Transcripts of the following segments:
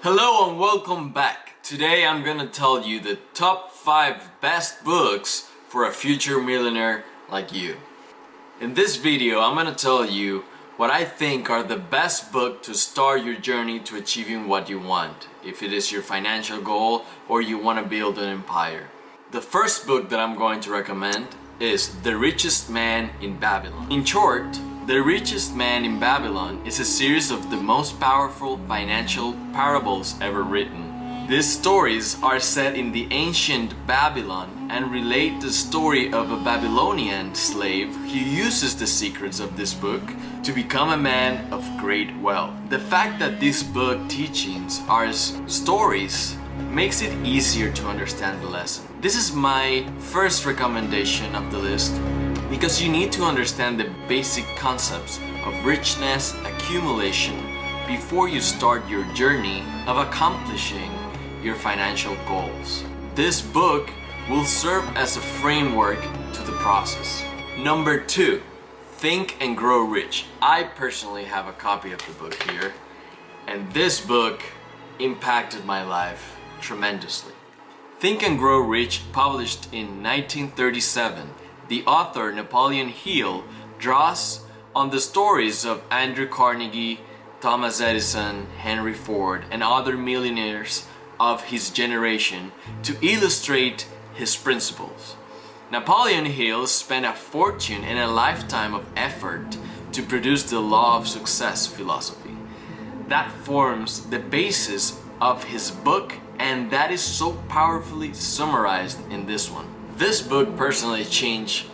Hello and welcome back. Today I'm gonna tell you the top 5 best books for a future millionaire like you. In this video I'm gonna tell you what I think are the best books to start your journey to achieving what you want, if it is your financial goal or you want to build an empire. The first book that I'm going to recommend is The Richest Man in Babylon. In short, The Richest Man in Babylon is a series of the most powerful financial parables ever written. These stories are set in the ancient Babylon and relate the story of a Babylonian slave who uses the secrets of this book to become a man of great wealth. The fact that this book teachings are stories makes it easier to understand the lesson. This is my first recommendation of the list because you need to understand the basic concepts of richness, accumulation before you start your journey of accomplishing your financial goals. This book will serve as a framework to the process. Number 2, Think and Grow Rich. I personally have a copy of the book here, and this book impacted my life tremendously. Think and Grow Rich, published in 1937, the author Napoleon Hill draws on the stories of Andrew Carnegie, Thomas Edison, Henry Ford, and other millionaires of his generation to illustrate his principles. Napoleon Hill spent a fortune and a lifetime of effort to produce the law of success philosophy. That forms the basis of his book, and that is so powerfully summarized in this one. This book personally changed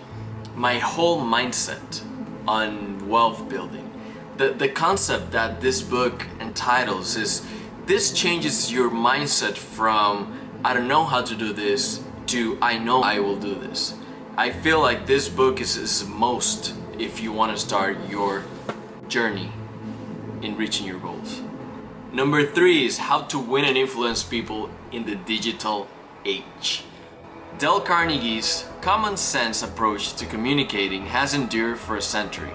my whole mindset on wealth building. The concept that this book entitles is, this changes your mindset from I don't know how to do this to I know I will do this. I feel like this book is most if you want to start your journey in reaching your goals. Number 3 is How to Win and Influence People in the Digital Age. Dale Carnegie's common sense approach to communicating has endured for a century,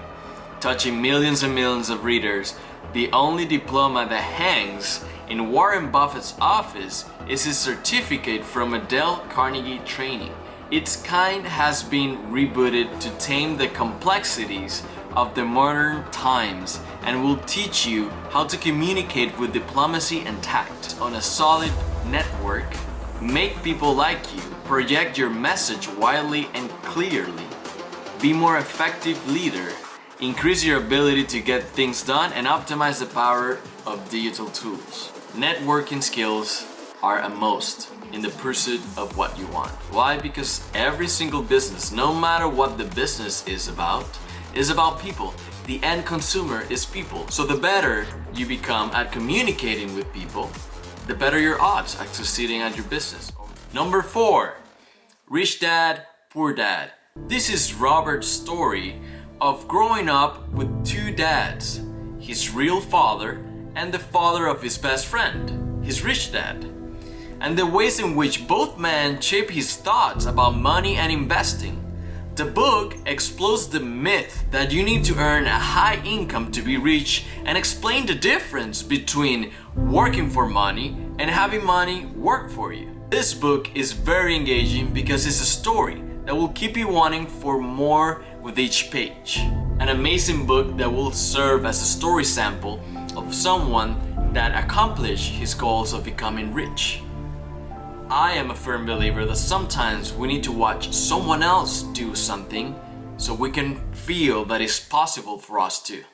touching millions and millions of readers. The only diploma that hangs in Warren Buffett's office is his certificate from a Dale Carnegie training. Its kind has been rebooted to tame the complexities of the modern times and will teach you how to communicate with diplomacy and tact on a solid network, make people like you, project your message widely and clearly, be more effective leader, increase your ability to get things done, and optimize the power of digital tools. Networking skills are a must in the pursuit of what you want. Why? Because every single business, no matter what the business is about people. The end consumer is people. So the better you become at communicating with people, the better your odds at succeeding at your business. Number 4, Rich Dad, Poor Dad. This is Robert's story of growing up with 2 dads, his real father and the father of his best friend, his rich dad, and the ways in which both men shape his thoughts about money and investing. The book explores the myth that you need to earn a high income to be rich and explain the difference between working for money and having money work for you. This book is very engaging because it's a story that will keep you wanting for more with each page. An amazing book that will serve as a story sample of someone that accomplished his goals of becoming rich. I am a firm believer that sometimes we need to watch someone else do something so we can feel that it's possible for us too.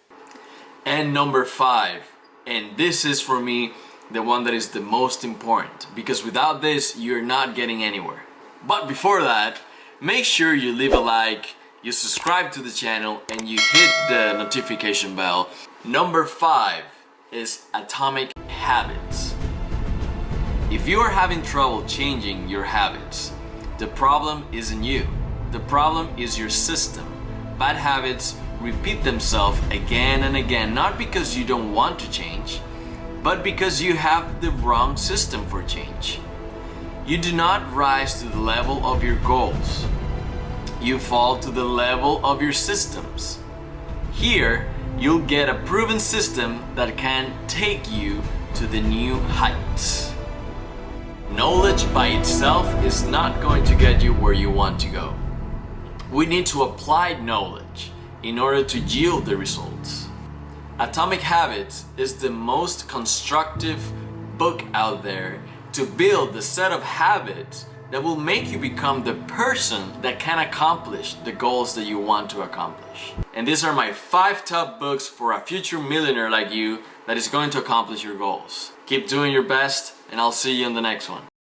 And number 5, and this is for me the one that is the most important, because without this you're not getting anywhere. But before that, make sure you leave a like, you subscribe to the channel, and you hit the notification bell. Number 5 is Atomic Habits. If you are having trouble changing your habits, the problem isn't you. The problem is your system. Bad habits repeat themselves again and again, not because you don't want to change, but because you have the wrong system for change. You do not rise to the level of your goals. You fall to the level of your systems. Here, you'll get a proven system that can take you to the new heights. Knowledge by itself is not going to get you where you want to go. We need to apply knowledge in order to yield the results. Atomic Habits is the most constructive book out there to build the set of habits that will make you become the person that can accomplish the goals that you want to accomplish. And these are my 5 top books for a future millionaire like you that is going to accomplish your goals. Keep doing your best, and I'll see you in the next one.